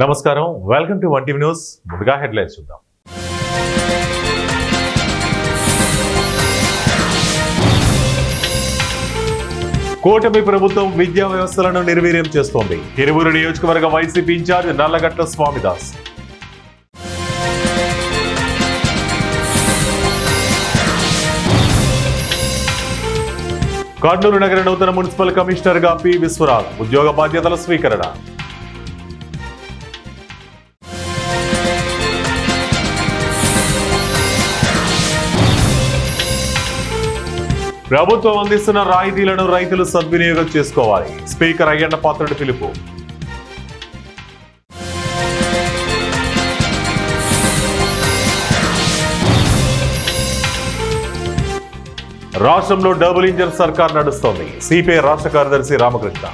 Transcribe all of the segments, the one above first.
నమస్కారం, welcome to 1 TV news. ముందుగా headlines చూద్దాం. కూటమి ప్రభుత్వం విద్యా వ్యవస్థలను నిర్వీర్యం చేస్తోంది. తిరువూరు నియోజకవర్గ వైసీపీ ఇన్ఛార్జ్ నల్లగట్ల స్వామిదాస్. కర్నూలు నగర నూతన మున్సిపల్ కమిషనర్ గా పి విశ్వరాజ్ ఉద్యోగ బాధ్యతల స్వీకరణ. ప్రభుత్వం అందిస్తున్న రాయితీలను రైతులు సద్వినియోగం చేసుకోవాలి. స్పీకర్ అయ్యన్న పాత్రుడి పిలుపు. రాష్ట్రంలో డబుల్ ఇంజన్ సర్కార్ నడుస్తోంది. సిపిఐ రాష్ట్ర కార్యదర్శి రామకృష్ణ.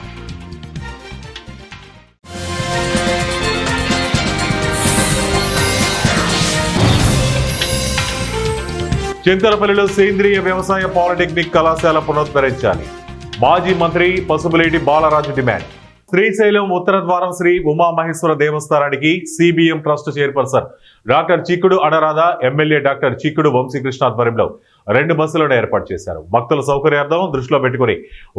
చింతలపల్లిలో సేంద్రియ వ్యవసాయ పాలిటెక్నిక్ కళాశాల పునరుద్ధరించాలి. మాజీ మంత్రి పసుపులేటి బాలరాజు డిమాండ్. శ్రీశైలం ఉత్తర ద్వారం శ్రీ ఉమామహేశ్వర దేవస్థానానికి సిబిఎం ట్రస్ట్ చైర్పర్సన్ డాక్టర్ చిక్కుడు అనరాధ, ఎమ్మెల్యే డాక్టర్ చిక్కుడు వంశీకృష్ణ ఆధ్వర్యంలో 2 బస్సులను ఏర్పాటు చేశారు. భక్తుల సౌకర్యార్థం దృష్టిలో పెట్టుకుని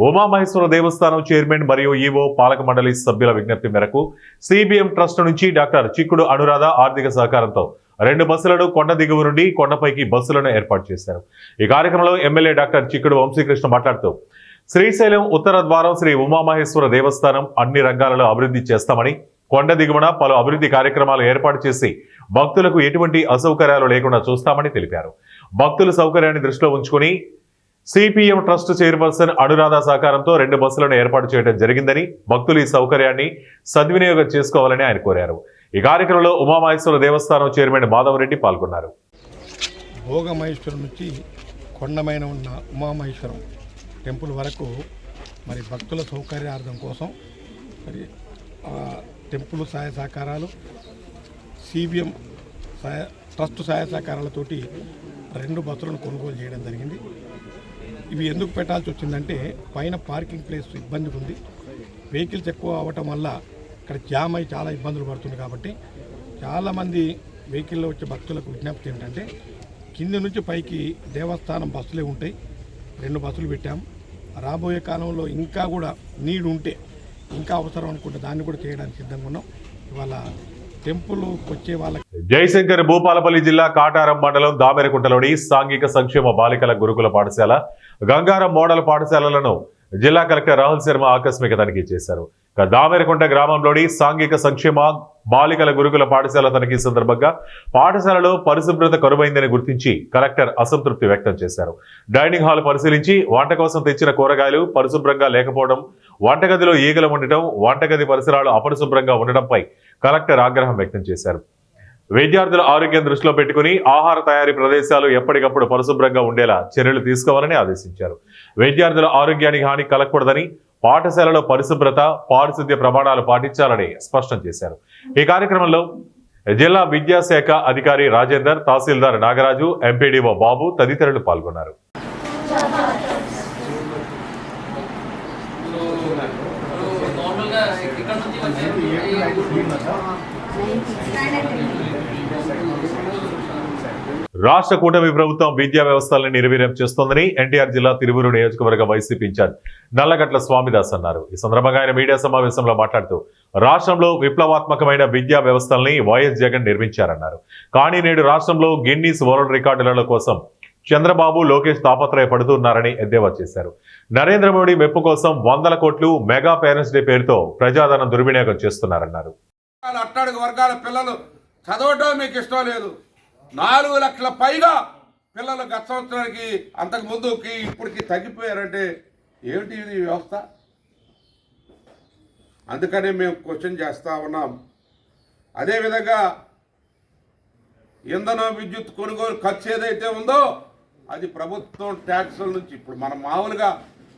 ఉమామహేశ్వర దేవస్థానం చైర్మన్ మరియు ఈవో పాలక మండలి సభ్యుల విజ్ఞప్తి మేరకు సిబిఎం ట్రస్ట్ నుంచి డాక్టర్ చిక్కుడు అనురాధ ఆర్థిక సహకారంతో 2 బస్సులను కొండ దిగువ నుండి కొండపైకి బస్సులను ఏర్పాటు చేశారు. ఈ కార్యక్రమంలో ఎమ్మెల్యే డాక్టర్ చిక్కుడు వంశీకృష్ణ మాట్లాడుతూ శ్రీశైలం ఉత్తర ద్వారం శ్రీ ఉమామహేశ్వర దేవస్థానం అన్ని రంగాలలో అభివృద్ధి చేస్తామని, కొండ దిగువన పలు అభివృద్ధి కార్యక్రమాలు ఏర్పాటు చేసి భక్తులకు ఎటువంటి అసౌకర్యాలు లేకుండా చూస్తామని తెలిపారు. భక్తుల సౌకర్యాన్ని దృష్టిలో ఉంచుకుని సిపిఎం ట్రస్ట్ చైర్పర్సన్ అనురాధ సహకారంతో 2 బస్సులను ఏర్పాటు చేయడం జరిగిందని, భక్తులు ఈ సౌకర్యాన్ని సద్వినియోగం చేసుకోవాలని ఆయన కోరారు. ఈ కార్యక్రమంలో ఉమామహేశ్వర దేవస్థానం చైర్మన్ మాధవరెడ్డి పాల్గొన్నారు. భోగమహేశ్వరం నుంచి కొండమైన ఉన్న ఉమామహేశ్వరం టెంపుల్ వరకు మరి భక్తుల సౌకర్యార్థం కోసం మరి టెంపుల్ సహాయ సహకారాలు, సిబిఎం ట్రస్ట్ సహాయ సహకారాలతోటి 2 బస్సులను కొనుగోలు చేయడం జరిగింది. ఇవి ఎందుకు పెట్టాల్సి వచ్చిందంటే పైన పార్కింగ్ ప్లేస్ ఇబ్బందిగా ఉంది. వెహికల్స్ ఎక్కువ అవ్వటం వల్ల ఇక్కడ జామ్ అయి చాలా ఇబ్బందులు పడుతుంది. కాబట్టి చాలామంది వెహికల్లో వచ్చే భక్తులకు విజ్ఞప్తి ఏమిటంటే కింది నుంచి పైకి దేవస్థానం బస్సులే ఉంటాయి. 2 బస్సులు పెట్టాం. రాబోయే కాలంలో ఇంకా కూడా నీడ్ ఉంటే ఇంకా అవసరం అనుకుంటే దాన్ని కూడా చేయడానికి సిద్ధంగా ఉన్నాం. ఇవాళ టెంపుల్ వచ్చే వాళ్ళకి జయశంకర్ భూపాలపల్లి జిల్లా కాటారం మండలం దామెరకుంటలోని సాంఘిక సంక్షేమ బాలికల గురుకుల పాఠశాల, గంగారం మోడల్ పాఠశాలలను జిల్లా కలెక్టర్ రాహుల్ శర్మ ఆకస్మిక తనిఖీ చేశారు. దామెరకుంట గ్రామంలోని సాంఘిక సంక్షేమ బాలికల గురుకుల పాఠశాల తనిఖీ సందర్భంగా పాఠశాలలో పరిశుభ్రత కరువైందని గుర్తించి కలెక్టర్ అసంతృప్తి వ్యక్తం చేశారు. డైనింగ్ హాల్ పరిశీలించి వంట కోసం తెచ్చిన కూరగాయలు పరిశుభ్రంగా లేకపోవడం, వంటగదిలో ఈగలు ఉండటం, వంటగది పరిసరాలు అపరిశుభ్రంగా ఉండడంపై కలెక్టర్ ఆగ్రహం వ్యక్తం చేశారు. విద్యార్థుల ఆరోగ్యం దృష్టిలో పెట్టుకుని ఆహార తయారీ ప్రదేశాలు ఎప్పటికప్పుడు పరిశుభ్రంగా ఉండేలా చర్యలు తీసుకోవాలని ఆదేశించారు. విద్యార్థుల ఆరోగ్యానికి హాని కలగకూడదని, పాఠశాలలో పరిశుభ్రత, పారిశుద్ధ్య ప్రమాణాలు పాటించాలని స్పష్టం చేశారు. ఈ కార్యక్రమంలో జిల్లా విద్యాశాఖ అధికారి రాజేందర్, తహసీల్దార్ నాగరాజు, ఎంపీడీఓ బాబు తదితరులు పాల్గొన్నారు. రాష్ట్ర కూటమి ప్రభుత్వం విద్యా వ్యవస్థలను నిర్వీర్యం చేస్తోందని ఎన్టీఆర్ జిల్లా తిరువూరు నియోజకవర్గ వైసీపీ ఇన్ఛార్జ్ నల్లగట్ల స్వామిదాస్ అన్నారు. ఈ సందర్భంగా ఆయన మీడియా సమావేశంలో మాట్లాడుతూ రాష్ట్రంలో విప్లవాత్మకమైన విద్యా వ్యవస్థల్ని వైఎస్ జగన్ నిర్మించారన్నారు. కానీ నేడు రాష్ట్రంలో గిన్నీస్ వరల్డ్ రికార్డుల కోసం చంద్రబాబు, లోకేష్ తాపత్రయపడుతున్నారని ఎద్దేవా చేశారు. నరేంద్ర మోడీ మెప్పు కోసం 100 కోట్లు మెగా పేరెంట్స్ డే పేరుతో ప్రజాధనం దుర్వినియోగం చేస్తున్నారన్నారు. అట్టడుగు వర్గాల పిల్లలు చదవటం మీకు ఇష్టం లేదు. 4 లక్షల పైగా పిల్లలు గత సంవత్సరానికి అంతకు ముందుకి ఇప్పటికి తగ్గిపోయారంటే ఏమిటి ఇది వ్యవస్థ? అందుకనే మేము క్వశ్చన్ చేస్తూ ఉన్నాం. అదేవిధంగా ఇంధనం, విద్యుత్ కొనుగోలు ఖర్చు ఏదైతే ఉందో అది ప్రభుత్వం ట్యాక్సుల నుంచి, ఇప్పుడు మనం మామూలుగా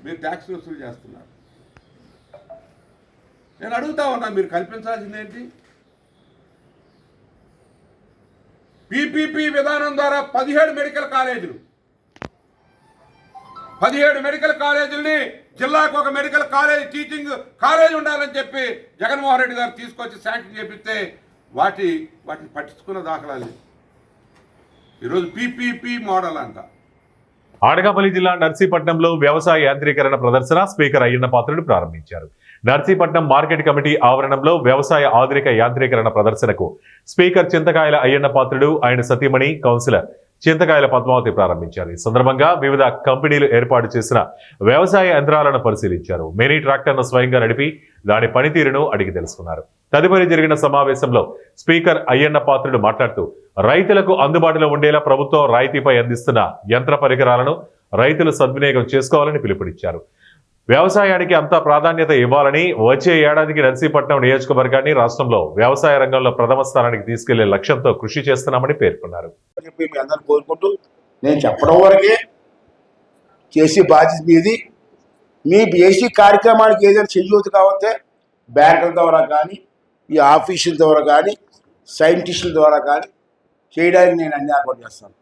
మీరు ట్యాక్స్ వసూలు చేస్తున్నారు. నేను అడుగుతా ఉన్నా, మీరు కల్పించాల్సింది ఏంటి? పీపీపీ విధానం ద్వారా 17 మెడికల్ కాలేజీలు 17 మెడికల్ కాలేజీలని జిల్లాకు ఒక మెడికల్ కాలేజ్ టీచింగ్ కాలేజ్ ఉండాలని చెప్పి జగన్మోహన్ రెడ్డి గారు తీసుకొచ్చి శాంక్షన్ చేపిస్తే వాటిని పట్టించుకున్న దాఖలాలు. ఈరోజు పీపీపీ మోడల్ అంట. అనకాపల్లి జిల్లా నర్సీపట్నంలో వ్యవసాయ యాంత్రీకరణ ప్రదర్శన స్పీకర్ అయ్యన్న పాత్రుడు ప్రారంభించారు. నర్సీపట్నం మార్కెట్ కమిటీ ఆవరణంలో వ్యవసాయ ఆధునిక యాంత్రీకరణ ప్రదర్శనకు స్పీకర్ చింతకాయల అయ్యన్న పాత్రుడు, ఆయన సతీమణి కౌన్సిలర్ చింతకాయల పద్మావతి ప్రారంభించారు. ఈ సందర్భంగా వివిధ కంపెనీలు ఏర్పాటు చేసిన వ్యవసాయ యంత్రాలను పరిశీలించారు. మినీ ట్రాక్టర్ను స్వయంగా నడిపి దాని పనితీరును అడిగి తెలుసుకున్నారు. తదుపరి జరిగిన సమావేశంలో స్పీకర్ అయ్యన్న పాత్రుడు మాట్లాడుతూ రైతులకు అందుబాటులో ఉండేలా ప్రభుత్వం రాయితీపై అందిస్తున్న యంత్ర పరికరాలను రైతులు సద్వినియోగం చేసుకోవాలని పిలుపునిచ్చారు. వ్యవసాయానికి అంత ప్రాధాన్యత ఇవ్వాలని, వచ్చే ఏడాదికి నర్సీపట్నం నియోజకవర్గాన్ని రాష్ట్రంలో వ్యవసాయ రంగంలో ప్రథమ స్థానానికి తీసుకెళ్లే లక్ష్యంతో కృషి చేస్తున్నామని పేర్కొన్నారు. కోరుకుంటూ నేను చెప్పడం వరకే చేసే బాధ్యత మీది. మీ బేసిక్ కార్యక్రమానికి ఏదైనా చెయ్యొద్దు కావస్తే బ్యాంకుల ద్వారా కానీ, ఈ ఆఫీసుల ద్వారా కానీ, సైంటిస్టుల ద్వారా కానీ చేయడానికి నేను అన్ని ఏర్పాటు చేస్తాను.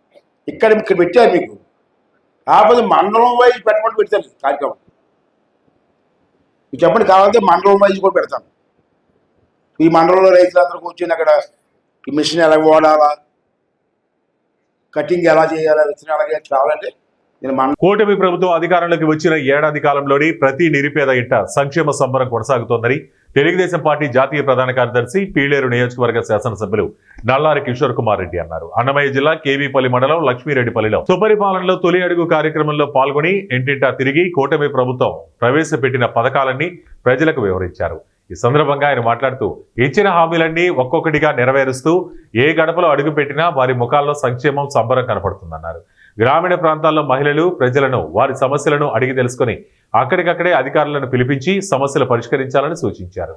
ఇక్కడ పెట్టాను మీకు. కాకపోతే మండలం వైజ్ పెట్టమని పెడతాను కార్యక్రమం. చెప్పండి, కావాలంటే మండలం వైజ్ కూడా పెడతాను. ఈ మండలంలో రైతులందరూ కూర్చొని అక్కడ ఈ మిషన్ ఎలా వాడాలా, కటింగ్ ఎలా చేయాలా, విత్తనం ఎలా చేయాలి కావాలంటే నేను కూటమి ప్రభుత్వం అధికారంలోకి వచ్చిన ఏడాది కాలంలోని ప్రతి నిరుపేద ఇంట సంక్షేమ సంబరం కొనసాగుతోందని తెలుగుదేశం పార్టీ జాతీయ ప్రధాన కార్యదర్శి పీలేరు నియోజకవర్గ శాసనసభ్యులు నల్లారి కిషోర్ కుమార్ రెడ్డి అన్నారు. అన్నమయ్య జిల్లా కేవీపల్లి మండలం లక్ష్మీరెడ్డిపల్లిలో సుపరిపాలనలో తొలి అడుగు కార్యక్రమంలో పాల్గొని ఇంటింటా తిరిగి కూటమి ప్రభుత్వం ప్రవేశపెట్టిన పథకాలన్నీ ప్రజలకు వివరించారు. ఈ సందర్భంగా ఆయన మాట్లాడుతూ ఇచ్చిన హామీలన్నీ ఒక్కొక్కటిగా నెరవేరుస్తూ ఏ గడపలో అడుగుపెట్టినా వారి ముఖాల్లో సంక్షేమం సంబరం కనపడుతుందన్నారు. గ్రామీణ ప్రాంతాల్లో మహిళలు ప్రజలను వారి సమస్యలను అడిగి తెలుసుకుని అక్కడికక్కడే అధికారులను పిలిపించి సమస్యలు పరిష్కరించాలని సూచించారు.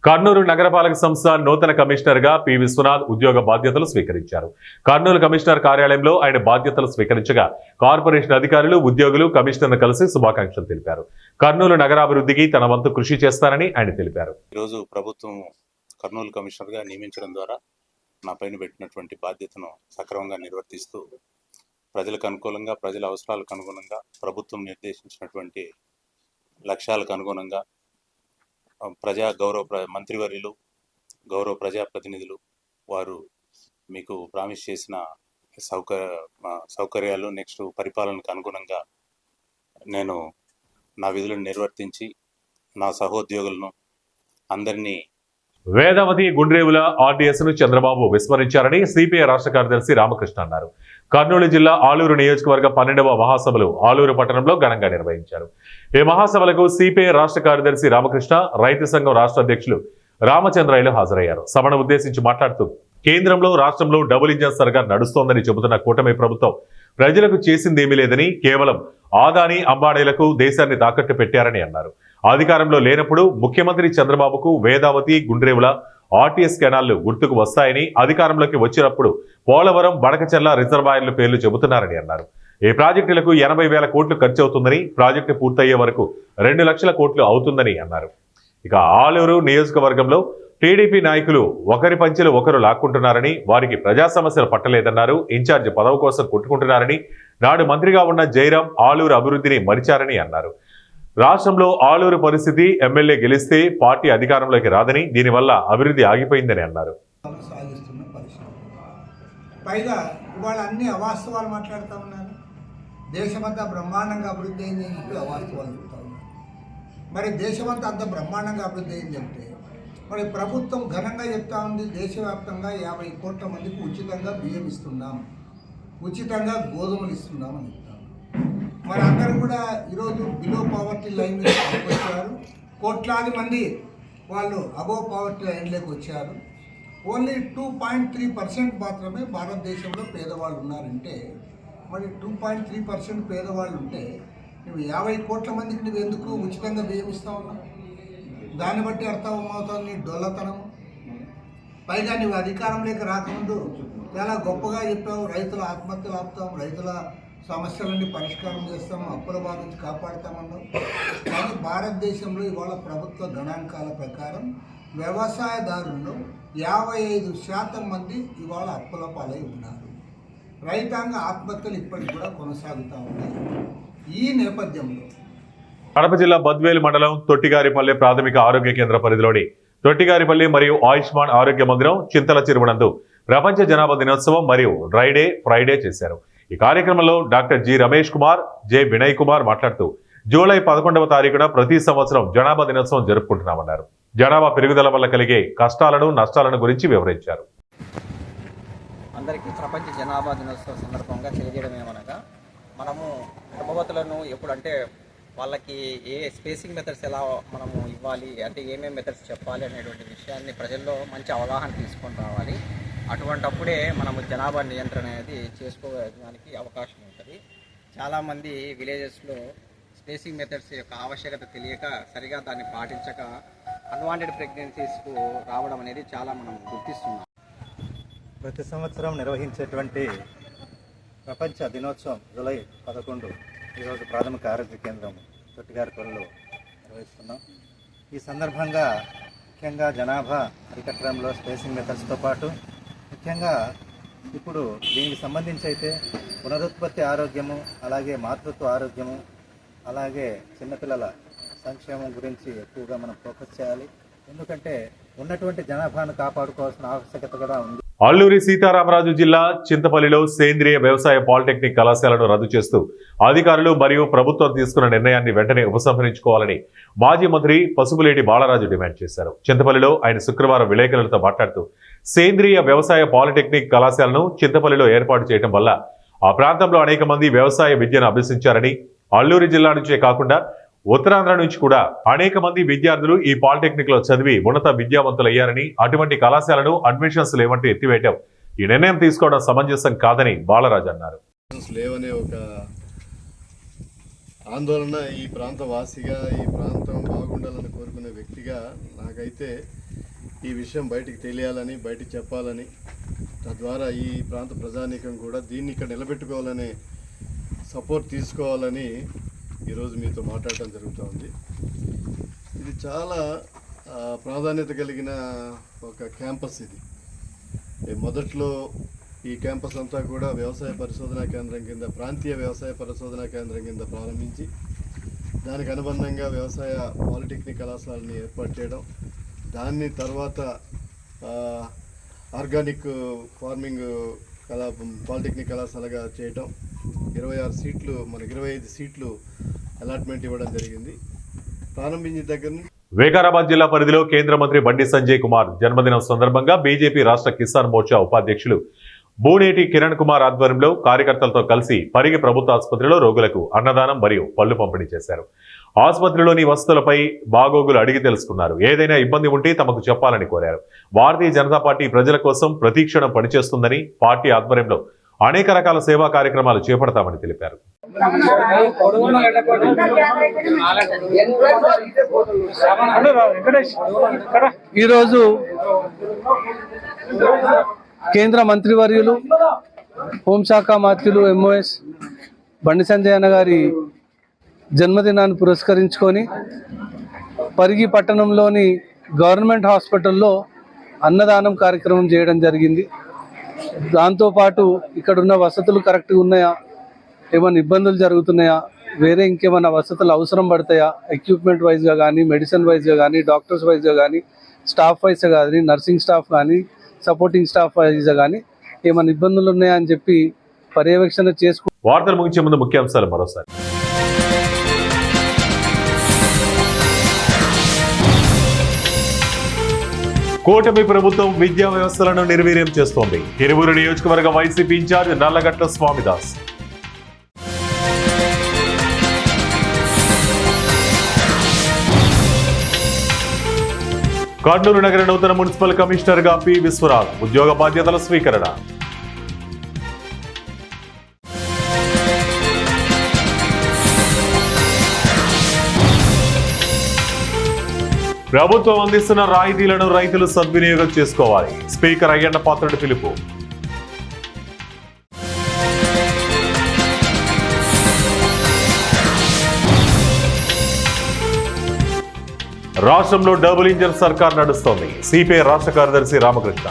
కర్నూలు నగరపాలక సంస్థ నూతన కమిషనర్ గా పి విశ్వనాథ్ ఉద్యోగ బాధ్యతలు స్వీకరించారు. కర్నూలు కమిషనర్ కార్యాలయంలో ఆయన బాధ్యతలు స్వీకరించగా కార్పొరేషన్ అధికారులు, ఉద్యోగులు కమిషనర్ను కలిసి శుభాకాంక్షలు తెలిపారు. కర్నూలు నగరాభివృద్ధికి తన వంతు కృషి చేస్తానని ఆయన తెలిపారు. ఈరోజు ప్రభుత్వం కర్నూలు కమిషనర్ గా నియమించడం ద్వారా నా పైన పెట్టినటువంటి బాధ్యతను సక్రమంగా నిర్వర్తిస్తూ ప్రజలకు అనుకూలంగా, ప్రజల అవసరాలకు అనుగుణంగా, ప్రభుత్వం నిర్దేశించినటువంటి లక్ష్యాలకు అనుగుణంగా ప్రజా గౌరవ మంత్రివర్యులు, గౌరవ ప్రజాప్రతినిధులు వారు మీకు ప్రామిస్ చేసిన సౌకర్యాలు నెక్స్ట్ పరిపాలనకు అనుగుణంగా నేను నా విధులను నిర్వర్తించి నా సహోద్యోగులను అందరినీ వేదావతి గుండ్రేవుల ఆర్డీఎస్ ను చంద్రబాబు విస్మరించారని సిపిఐ రాష్ట్ర కార్యదర్శి రామకృష్ణ అన్నారు. కర్నూలు జిల్లా ఆలూరు నియోజకవర్గ 12వ మహాసభలు ఆలూరు పట్టణంలో ఘనంగా నిర్వహించారు. ఈ మహాసభలకు సిపిఐ రాష్ట్ర కార్యదర్శి రామకృష్ణ, రైతు సంఘం రాష్ట్ర అధ్యక్షులు రామచంద్రయ్యలు హాజరయ్యారు. సభను ఉద్దేశించి మాట్లాడుతూ కేంద్రంలో, రాష్ట్రంలో డబుల్ ఇంజన్ సర్కార్ నడుస్తోందని చెబుతున్న కూటమి ప్రభుత్వం ప్రజలకు చేసిందేమీ లేదని, కేవలం ఆదాని అంబానీలకు దేశాన్ని తాకట్టు పెట్టారని అన్నారు. అధికారంలో లేనప్పుడు ముఖ్యమంత్రి చంద్రబాబుకు వేదావతి, గుండ్రేవుల ఆర్టీఎస్ కెనాల్లు గుర్తుకు వస్తాయని, అధికారంలోకి వచ్చినప్పుడు పోలవరం, బడకచెర్ల రిజర్వాయర్ల పేర్లు చెబుతున్నారని అన్నారు. ఈ ప్రాజెక్టులకు 80,000 కోట్లు ఖర్చు అవుతుందని, ప్రాజెక్టు పూర్తయ్యే వరకు 2 లక్షల కోట్లు అవుతుందని అన్నారు. ఇక ఆలూరు నియోజకవర్గంలో టీడీపీ నాయకులు ఒకరి పంచెలు ఒకరు లాక్కుంటున్నారని, వారికి ప్రజా సమస్యలు పట్టలేదన్నారు. ఇన్ఛార్జ్ పదవి కోసం కొట్టుకుంటున్నారని, నాడు మంత్రిగా ఉన్న జయరాం ఆలూరు అభివృద్ధిని మరిచారని అన్నారు. రాష్ట్రంలో ఆలూరు పరిస్థితి ఎమ్మెల్యే గెలిస్తే పార్టీ అధికారంలోకి రాదని, దీనివల్ల అభివృద్ధి ఆగిపోయిందని అన్నారు. పైగా ఇవాళ అన్ని అవాస్తవాలు మాట్లాడుతూ ఉన్నారు. దేశమంతా బ్రహ్మాండంగా అభివృద్ధి అయిందని చెప్పి అవాస్తవాలు చెప్తా ఉన్నారు. మరి దేశమంతా అంత బ్రహ్మాండంగా అభివృద్ధి అయిందంటే మరి ప్రభుత్వం ఘనంగా చెప్తా ఉంది, దేశవ్యాప్తంగా 50 కోట్ల మందికి ఉచితంగా బియ్యం ఇస్తున్నాం, ఉచితంగా గోధుమలు ఇస్తున్నాం అని చెప్తాం. మరి అందరూ కూడా ఈరోజు బిలో పావర్టీ లైన్ వచ్చారు. కోట్లాది మంది వాళ్ళు అబోవ్ పావర్టీ లైన్లోకి వచ్చారు. ఓన్లీ 2.3% మాత్రమే భారతదేశంలో పేదవాళ్ళు ఉన్నారంటే మరి 2.3% పేదవాళ్ళు ఉంటే నువ్వు 50 కోట్ల మందికి నువ్వు ఎందుకు ఉచితంగా బియ్యం ఇస్తా ఉన్నావు? దాన్ని బట్టి అర్థమవుతుంది నీ డొల్లతనం. పైగా నువ్వు అధికారంలోకి రాకముందు చాలా గొప్పగా చెప్పావు, రైతుల ఆత్మహత్యలు ఆపుతాం, రైతుల సమస్యలన్నీ పరిష్కారం చేస్తాం, అప్పుల బాధ నుంచి కాపాడుతామన్నావు. కానీ భారతదేశంలో ఇవాళ ప్రభుత్వ గణాంకాల ప్రకారం వ్యవసాయదారుల్లో 55% మంది ఇవాళ అప్పుల పాలై ఉన్నారు. రైతాంగ ఆత్మహత్యలు ఇప్పటికి కూడా కొనసాగుతూ ఉన్నాయి. ఈ నేపథ్యంలో కడప జిల్లా బద్వేలు మండలం తొట్టిగారిపల్లె ప్రాథమిక ఆరోగ్య కేంద్ర పరిధిలోని తొట్టిగారిపల్లి మరియు ఆయుష్మాన్ ఆరోగ్య మందిరం చింతల చెరువునందు ప్రపంచ జనాభా దినోత్సవం మరియు డ్రైడే ఫ్రైడే చేశారు. ఈ కార్యక్రమంలో doctor G Ramesh Kumar, J Vinay Kumar మాట్లాడుతూ జూలై 11వ తారీఖున ప్రతి సంవత్సరం జనాభా దినోత్సవం జరుపుకుంటున్నామన్నారు. జనాభా పెరుగుదల వల్ల కలిగే కష్టాలను నష్టాలను గురించి వివరించారు. అందరికీ ప్రపంచ జనాభా దినోత్సవం సందర్భంగా తెలియజేయడం ఏమనగా, మనము గర్భవతులను ఎప్పుడంటే వాళ్ళకి ఏ స్పేసింగ్ మెథడ్స్ ఎలా మనము ఇవ్వాలి, అంటే ఏమేమి మెథడ్స్ చెప్పాలి అనేటువంటి విషయాన్ని ప్రజల్లో మంచి అవగాహన తీసుకొని రావాలి. అటువంటప్పుడే మనము జనాభా నియంత్రణ అనేది చేసుకోవడానికి అవకాశం ఉంటుంది. చాలామంది విలేజెస్లో స్పేసింగ్ మెథడ్స్ యొక్క ఆవశ్యకత తెలియక సరిగా దాన్ని పాటించక అన్వాంటెడ్ ప్రెగ్నెన్సీస్కు రావడం అనేది చాలా మనం గుర్తిస్తున్నాం. ప్రతి సంవత్సరం నిర్వహించేటువంటి ప్రపంచ దినోత్సవం జూలై 11 ఈరోజు ప్రాథమిక ఆరోగ్య కేంద్రం తొట్టిగారిపల్లిలో నిర్వహిస్తున్నాం. ఈ సందర్భంగా ముఖ్యంగా జనాభా అరికట్టడంలో స్పేసింగ్ మెథడ్స్తో పాటు ముఖ్యంగా ఇప్పుడు దీనికి సంబంధించి అయితే పునరుత్పత్తి ఆరోగ్యము, అలాగే మాతృత్వ ఆరోగ్యము, అలాగే చిన్నపిల్లల సంక్షేమం గురించి ఎక్కువగా మనం ఫోకస్ చేయాలి. ఎందుకంటే ఉన్నటువంటి జనాభాను కాపాడుకోవాల్సిన ఆవశ్యకత కూడా ఉంది. అల్లూరి సీతారామరాజు జిల్లా చింతపల్లిలో సేంద్రియ వ్యవసాయ పాలిటెక్నిక్ కళాశాలను రద్దు చేస్తూ అధికారులు మరియు ప్రభుత్వం తీసుకున్న నిర్ణయాన్ని వెంటనే ఉపసంహరించుకోవాలని మాజీ మంత్రి పసుపులేటి బాలరాజు డిమాండ్ చేశారు. చింతపల్లిలో ఆయన శుక్రవారం విలేకరులతో మాట్లాడుతూ సేంద్రియ వ్యవసాయ పాలిటెక్నిక్ కళాశాలను చింతపల్లిలో ఏర్పాటు చేయడం వల్ల ఆ ప్రాంతంలో అనేక మంది వ్యవసాయ విద్యను అభ్యసించారని, అల్లూరి జిల్లా నుంచే కాకుండా ఉత్తరాంధ్ర నుంచి కూడా అనేక మంది విద్యార్థులు ఈ పాలిటెక్నిక్ లో చదివి ఉన్నత విద్యావంతులయ్యారని, అటువంటి కళాశాలను అడ్మిషన్స్ లేవంటే ఎత్తివేయటం ఈ నిర్ణయం తీసుకోవడం సమంజసం కాదని బాలరాజు అన్నారు. లేవనే ఒక ఆందోళన ఈ ప్రాంత వాసిగా, ఈ ప్రాంతం బాగుండాలని కోరుకునే వ్యక్తిగా నాకైతే ఈ విషయం బయటికి తెలియాలని, బయటికి చెప్పాలని, తద్వారా ఈ ప్రాంత ప్రజానీకం కూడా దీన్ని ఇక్కడ నిలబెట్టుకోవాలనే సపోర్ట్ తీసుకోవాలని ఈరోజు మీతో మాట్లాడటం జరుగుతూ ఉంది. ఇది చాలా ప్రాధాన్యత కలిగిన ఒక క్యాంపస్. ఇది మొదట్లో ఈ క్యాంపస్ అంతా కూడా వ్యవసాయ పరిశోధనా కేంద్రం కింద, ప్రాంతీయ వ్యవసాయ పరిశోధనా కేంద్రం కింద ప్రారంభించి దానికి అనుబంధంగా వ్యవసాయ పాలిటెక్నిక్ కళాశాలని ఏర్పాటు చేయడం, దాన్ని తర్వాత ఆర్గానిక్ ఫార్మింగ్ పాలిటెక్నిక్ కళాశాలగా చేయటం, 26 సీట్లు, మనకి 25 సీట్లు అలాట్మెంట్ ఇవ్వడం జరిగింది. ప్రారంభించిన దగ్గర నుంచి వికారాబాద్ జిల్లా పరిధిలో కేంద్ర మంత్రి బండి సంజయ్ కుమార్ జన్మదినం సందర్భంగా బీజేపీ రాష్ట్ర కిసాన్ మోర్చా ఉపాధ్యక్షులు బూనేటి కిరణ్ కుమార్ ఆధ్వర్యంలో కార్యకర్తలతో కలిసి పరిగి ప్రభుత్వ ఆసుపత్రిలో రోగులకు అన్నదానం మరియు పళ్లు పంపిణీ చేశారు. ఆసుపత్రిలోని వసతులపై బాగోగులు అడిగి తెలుసుకున్నారు. ఏదైనా ఇబ్బంది ఉంటే తమకు చెప్పాలని కోరారు. భారతీయ జనతా పార్టీ ప్రజల కోసం ప్రతిక్షణం పనిచేస్తుందని, పార్టీ ఆధ్వర్యంలో అనేక రకాల సేవా కార్యక్రమాలు చేపడతామని తెలిపారు. ఈరోజు కేంద్ర మంత్రివర్యులు, హోంశాఖ మంత్రులు ఎంఓఎస్ బండి సంజయ్ అన్న గారి జన్మదినాన్ని పురస్కరించుకొని పరిగి పట్టణంలోని గవర్నమెంట్ హాస్పిటల్లో అన్నదానం కార్యక్రమం చేయడం జరిగింది. దాంతోపాటు ఇక్కడున్న వసతులు కరెక్ట్గా ఉన్నాయా, ఏమైనా ఇబ్బందులు జరుగుతున్నాయా, వేరే ఇంకేమైనా వసతులు అవసరం పడతాయా, ఎక్విప్మెంట్ వైజ్గా కానీ, మెడిసిన్ వైజ్గా కానీ, డాక్టర్స్ వైజ్గా కానీ, స్టాఫ్ వైజ్గా కానీ, నర్సింగ్ స్టాఫ్ కానీ, సపోర్టింగ్ స్టాఫ్ వైజ్గా కానీ ఏమైనా ఇబ్బందులు ఉన్నాయా అని చెప్పి పర్యవేక్షణ చేసుకుంటూ. వార్తలు ముగించే ముందు ముఖ్యాంశాలు మరోసారి. కూటమి ప్రభుత్వం విద్యా వ్యవస్థలను నిర్వీర్యం చేస్తోంది. తిరువూరు నియోజకవర్గ వైసీపీ ఇన్ఛార్జ్ నల్లగట్ల స్వామిదాస్. కర్నూలు నగర నూతన మున్సిపల్ కమిషనర్ గా పి విశ్వరాజ్ ఉద్యోగ బాధ్యతల స్వీకరణ. ప్రభుత్వం అందిస్తున్న రాయితీలను రైతులు సద్వినియోగం చేసుకోవాలి. స్పీకర్ అయ్యన్న పాత్రుడు పిలుపు. రాష్ట్రంలో డబుల్ ఇంజన్ సర్కార్ నడుస్తోంది. సిపిఐ రాష్ట్ర కార్యదర్శి రామకృష్ణ.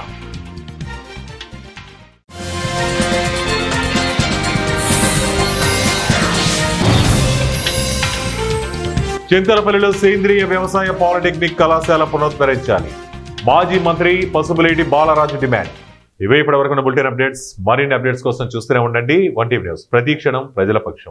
చింతలపల్లిలో సేంద్రియ వ్యవసాయ పాలిటెక్నిక్ కళాశాల పునరుద్ధరించాలి. మాజీ మంత్రి పసుపులేటి బాలరాజు డిమాండ్. ఇవే ఇప్పటివరకు బులెటిన్ అప్డేట్స్. మరిన్ని అప్డేట్స్ కోసం చూస్తూనే ఉండండి 1 టీవీ న్యూస్. ప్రతి క్షణం ప్రజల పక్షం.